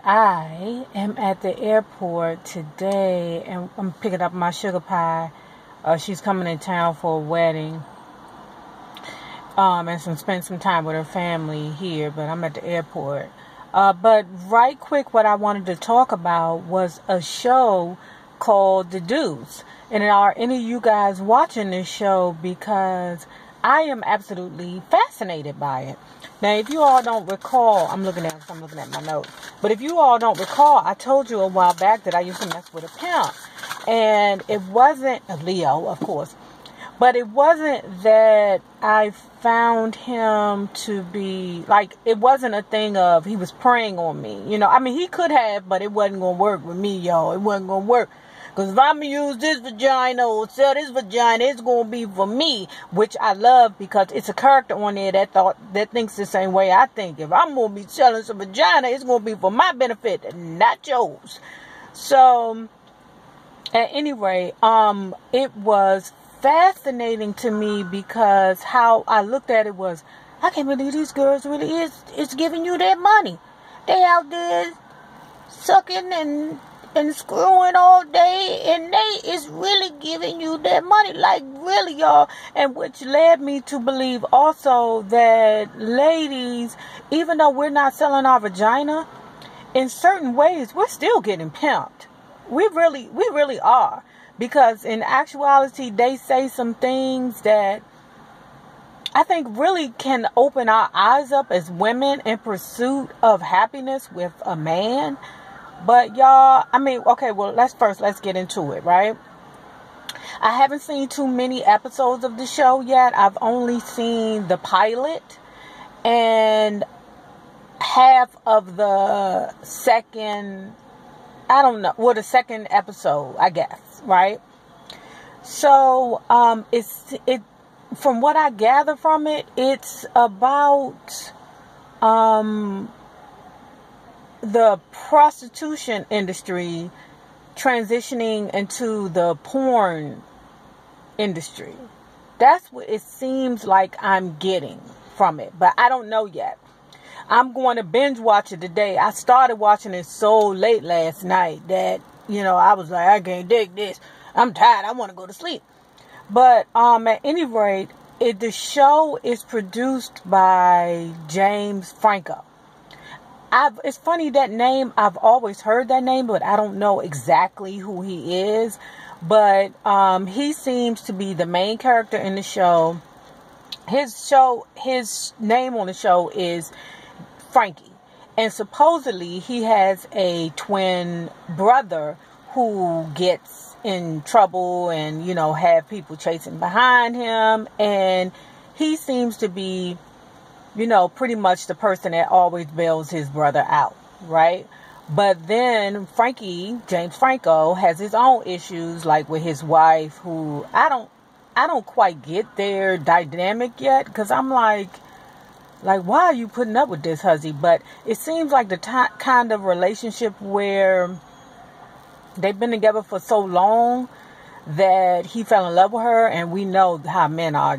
I am at the airport today and I'm picking up my sugar pie. She's coming in town for a wedding. And spend some time with her family here, but I'm at the airport. But right quick, what I wanted to talk about was a show called The Deuce. And are any of you guys watching this show? Because I am absolutely fascinated by it. Now, if you all don't recall, I'm looking at my notes. But if you all don't recall, I told you a while back that I used to mess with a pimp. And it wasn't a Leo, of course. But it wasn't that I found him to be, like, it wasn't a thing of he was preying on me. You know, I mean, he could have, but it wasn't going to work with me, y'all. It wasn't going to work. Because if I'm going to use this vagina or sell this vagina, it's going to be for me, which I love because it's a character on there that thinks the same way I think. If I'm going to be selling some vagina, it's going to be for my benefit, not yours. So, at any rate, it was fascinating to me because how I looked at it was, I can't believe these girls really is giving you their money. They out there sucking and screwing all day, and they is really giving you their money, like really, y'all. And which led me to believe also that ladies, even though we're not selling our vagina, in certain ways we're still getting pimped. We really are, because in actuality they say some things that I think really can open our eyes up as women in pursuit of happiness with a man. But y'all, I mean, okay, well, let's get into it, right? I haven't seen too many episodes of the show yet. I've only seen the pilot and half of the second, the second episode, I guess, right? So, from what I gather from it, it's about, the prostitution industry transitioning into the porn industry. That's what it seems like I'm getting from it, but I don't know yet. I'm going to binge watch it today. I started watching it so late last night that, I was like, I can't dig this. I'm tired. I want to go to sleep. But at any rate, the show is produced by James Franco. It's funny, that name, I've always heard that name, but I don't know exactly who he is. But he seems to be the main character in the show. His name on the show is Frankie. And supposedly he has a twin brother who gets in trouble and, have people chasing behind him. And he seems to be, pretty much the person that always bails his brother out, right? But then James Franco, has his own issues, like with his wife, who I don't quite get their dynamic yet, because I'm like, why are you putting up with this, huzzy? But it seems like the kind of relationship where they've been together for so long that he fell in love with her, and we know how men are,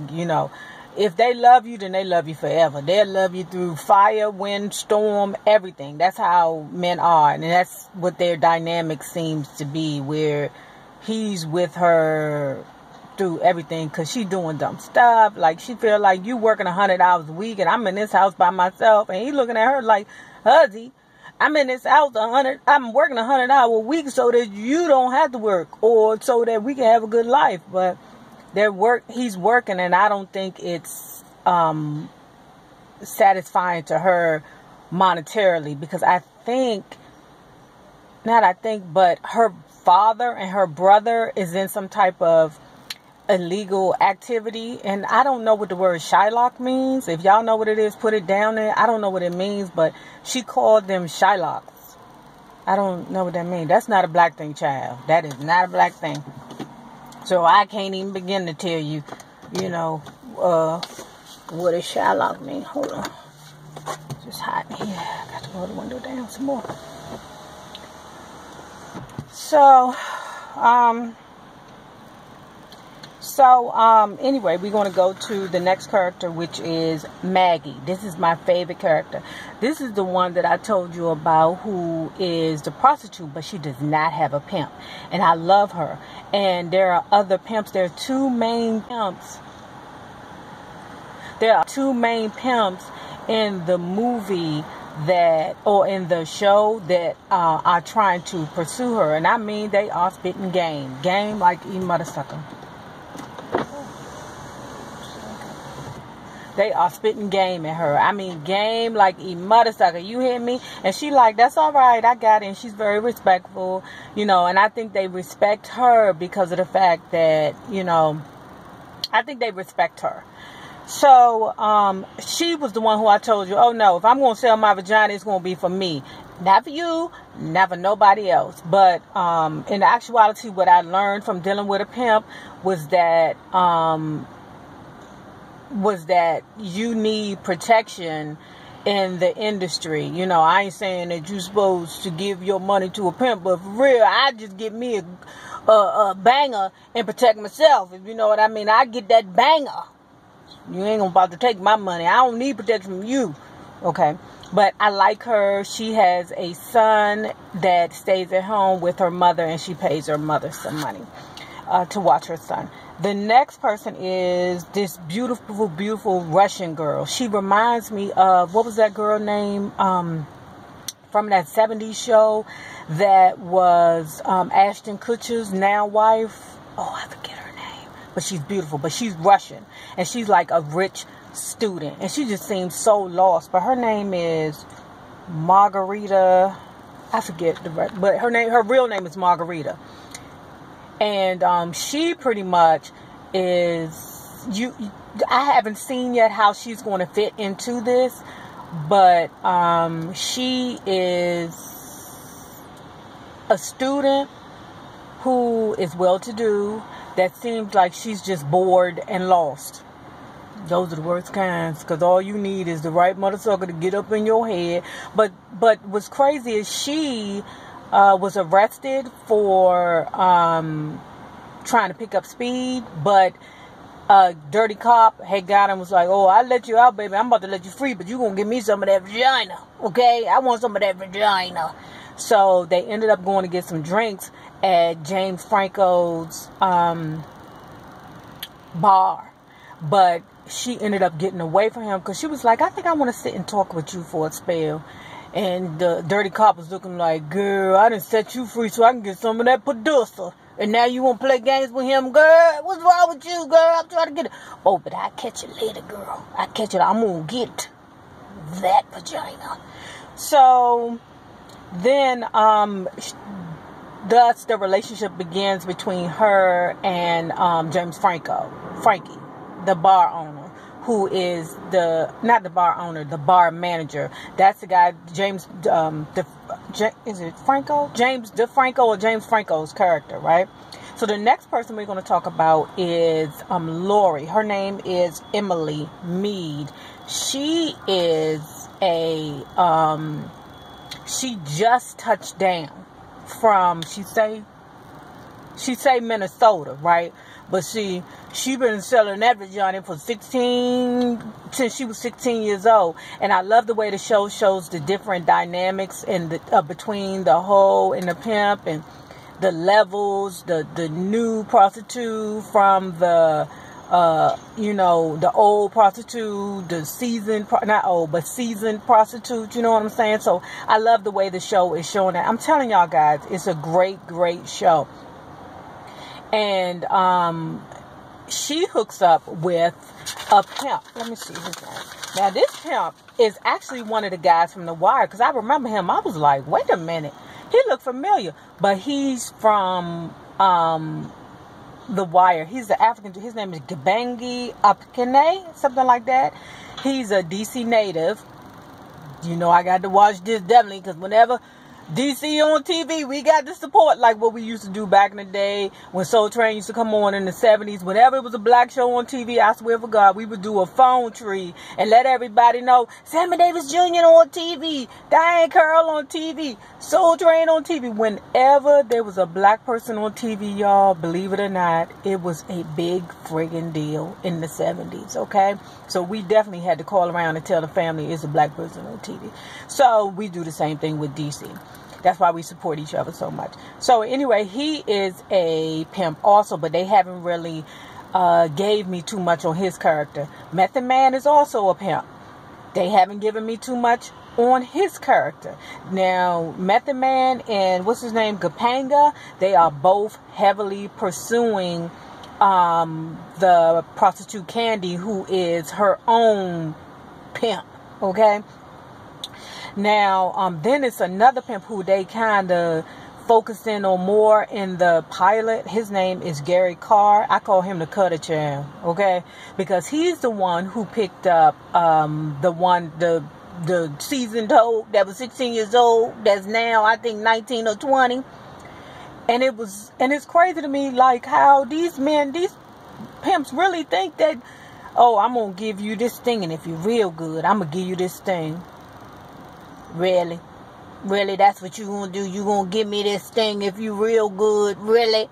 If they love you, then they love you forever. They'll love you through fire, wind, storm, everything. That's how men are. And that's what their dynamic seems to be, where he's with her through everything because she's doing dumb stuff. Like, she feel like you working 100 hours a week and I'm in this house by myself. And he looking at her like, huzzy, I'm in this house I'm working 100 hours a week so that you don't have to work, or so that we can have a good life. But he's working, and I don't think it's satisfying to her monetarily, because but her father and her brother is in some type of illegal activity, and I don't know what the word Shylock means. If y'all know what it is, put it down there. I don't know what it means, but she called them Shylocks. I don't know what that means. That's not a black thing, child. That is not a black thing. So I can't even begin to tell you, what does Shylock mean. Hold on. It's just hot in here. I got to roll the window down some more. So, anyway, we're going to go to the next character, which is Maggie. This is my favorite character. This is the one that I told you about, who is the prostitute, but she does not have a pimp. And I love her. And there are other pimps. There are two main pimps. There are two main pimps in the movie or in the show that are trying to pursue her. And I mean, they are spitting game. Game like a motherfucker. They are spitting game at her. I mean, game like a motherfucker. You hear me? And she like, that's all right. I got it. And she's very respectful, and I think they respect her because of the fact that, I think they respect her. So, she was the one who I told you, oh no, if I'm going to sell my vagina, it's going to be for me. Not for you, not for nobody else. But, in actuality, what I learned from dealing with a pimp was that you need protection in the industry. I ain't saying that you're supposed to give your money to a pimp, but for real, I just get me a banger and protect myself. If you know what I mean, I get that banger. You ain't about to take my money. I don't need protection from you. Okay. But I like her. She has a son that stays at home with her mother, and she pays her mother some money to watch her son. The next person is this beautiful, beautiful Russian girl. She reminds me of, what was that girl name from that 70s show that was Ashton Kutcher's now wife? Oh, I forget her name. But she's beautiful. But she's Russian. And she's like a rich student. And she just seems so lost. But her name is Margarita. I forget but her real name is Margarita. And she pretty much is, I haven't seen yet how she's going to fit into this, but she is a student who is well-to-do, that seems like she's just bored and lost. Those are the worst kinds, because all you need is the right motherfucker to get up in your head. But what's crazy is she was arrested for trying to pick up speed, but a dirty cop had got him, was like, oh, I'll let you out, baby. I'm about to let you free, but you're going to give me some of that vagina, okay? I want some of that vagina. So they ended up going to get some drinks at James Franco's bar. But she ended up getting away from him because she was like, I think I want to sit and talk with you for a spell. And the dirty cop was looking like, girl, I done set you free so I can get some of that producer. And now you want to play games with him, girl? What's wrong with you, girl? I'm trying to get it. Oh, but I'll catch you later, girl. I'll catch you. I'm going to get that vagina. So then, thus the relationship begins between her and James Frankie, the bar owner. Who is not the bar owner, the bar manager. That's the guy, James, is it Franco? James DeFranco, or James Franco's character, right? So the next person we're going to talk about is Lori. Her name is Emily Mead. She is she just touched down from, she say Minnesota, right? But she been selling that vagina for since she was 16 years old. And I love the way the show shows the different dynamics and between the hoe and the pimp, and the levels, the new prostitute from the the old prostitute, the seasoned prostitute, you know what I'm saying? So I love the way the show is showing that. I'm telling y'all guys, it's a great, great show. And she hooks up with a pimp. Let me see his name. Now, this pimp is actually one of the guys from The Wire, because I remember him. I was like, wait a minute. He looked familiar. But he's from The Wire. He's the African. His name is Gabangi Apkene, something like that. He's a DC native. I got to watch this definitely, because whenever DC on TV, we got the support like what we used to do back in the day when Soul Train used to come on in the 70s. Whenever it was a black show on TV, I swear for God, we would do a phone tree and let everybody know Sammy Davis Jr. on TV, Diane Curl on TV, Soul Train on TV. Whenever there was a black person on TV, y'all, believe it or not, it was a big friggin' deal in the 70s, okay? So we definitely had to call around and tell the family it's a black person on TV. So we do the same thing with DC. That's why we support each other so much. So anyway, he is a pimp also, but they haven't really gave me too much on his character. Method Man is also a pimp. They haven't given me too much on his character. Now, Method Man and what's his name, Gapanga, they are both heavily pursuing the prostitute Candy, who is her own pimp. Okay. Now, then it's another pimp who they kind of focused in on more in the pilot. His name is Gary Carr. I call him the Cutter Champ, okay? Because he's the one who picked up the seasoned hoe that was 16 years old, that's now, I think, 19 or 20. And it's crazy to me, like, how these pimps really think that, oh, I'm going to give you this thing, and if you're real good, I'm going to give you this thing. Really? Really? That's what you gonna do? You gonna give me this thing if you real good? Really?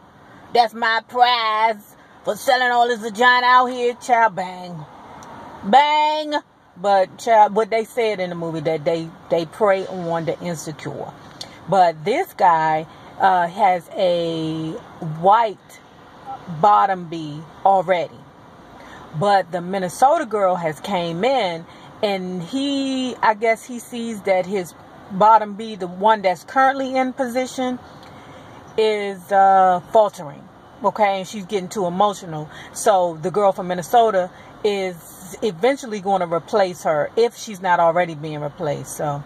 That's my prize for selling all this vagina out here? Child, bang. Bang! But, child, what they said in the movie, that they prey on the insecure. But this guy has a white bottom B already. But the Minnesota girl has came in, and I guess he sees that his bottom B, the one that's currently in position, is faltering. Okay, and she's getting too emotional. So the girl from Minnesota is eventually going to replace her if she's not already being replaced. So,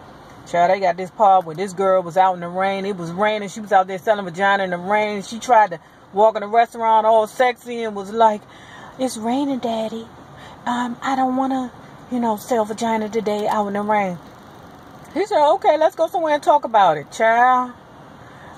child, they got this part where this girl was out in the rain. It was raining. She was out there selling vagina in the rain. She tried to walk in a restaurant all sexy and was like, "It's raining, Daddy. I don't want to, sell vagina today out in the rain." He said, "Okay, let's go somewhere and talk about it, child."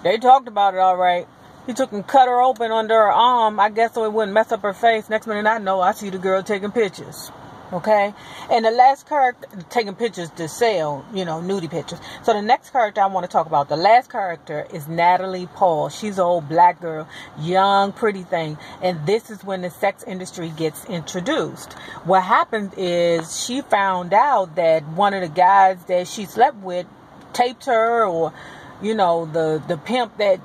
They talked about it all right. He took and cut her open under her arm, I guess so it wouldn't mess up her face. Next minute I know, I see the girl taking pictures. Okay? And the last character, taking pictures to sell, nudie pictures. So the next character I want to talk about, the last character is Natalie Paul. She's an old black girl, young, pretty thing. And this is when the sex industry gets introduced. What happened is she found out that one of the guys that she slept with taped her, or, the pimp that,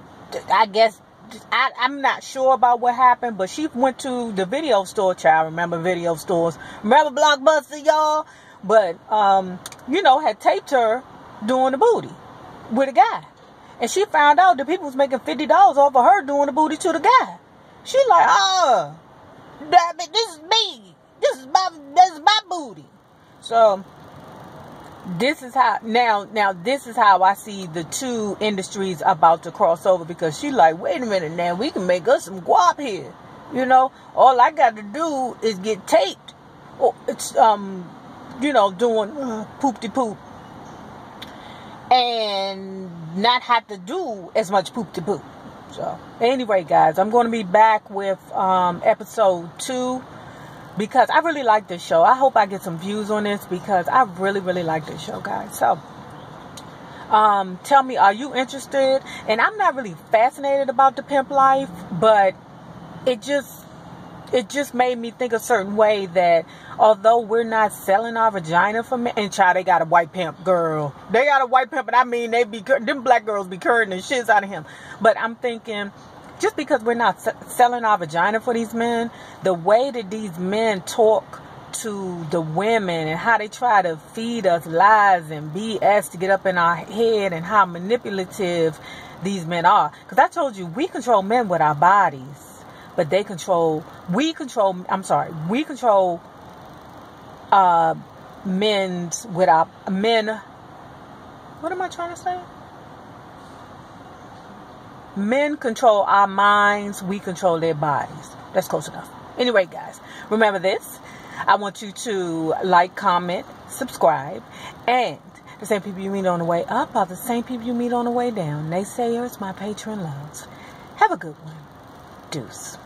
I guess, I'm not sure about what happened, but she went to the video store. Child, remember video stores? Remember Blockbuster, y'all? But, had taped her doing the booty with a guy. And she found out that people was making $50 off of her doing the booty to the guy. She like, damn it, this is me. This is my booty. So, this is how, now this is how I see the two industries about to cross over, because she like, wait a minute now, we can make us some guap here. All I got to do is get taped. Or it's, doing poop-de-poop. And not have to do as much poop-de-poop. So, anyway, guys, I'm going to be back with episode 2. Because I really like this show. I hope I get some views on this, because I really, really like this show, guys. So, tell me, are you interested? And I'm not really fascinated about the pimp life, but it just made me think a certain way that although we're not selling our vagina for men, and child, they got a white pimp, girl. They got a white pimp, and I mean, them black girls be currying the shits out of him. But I'm thinking, just because we're not selling our vagina for these men, the way that these men talk to the women and how they try to feed us lies and BS to get up in our head, and how manipulative these men are. Because I told you, we control men with our bodies, but we control men's with our men. What am I trying to say? Men control our minds, we control their bodies. That's close enough. Anyway, guys, remember this. I want you to like, comment, subscribe, and The same people you meet on the way up are the same people you meet on the way down. Naysayers, my patron loves. Have a good one. Deuce.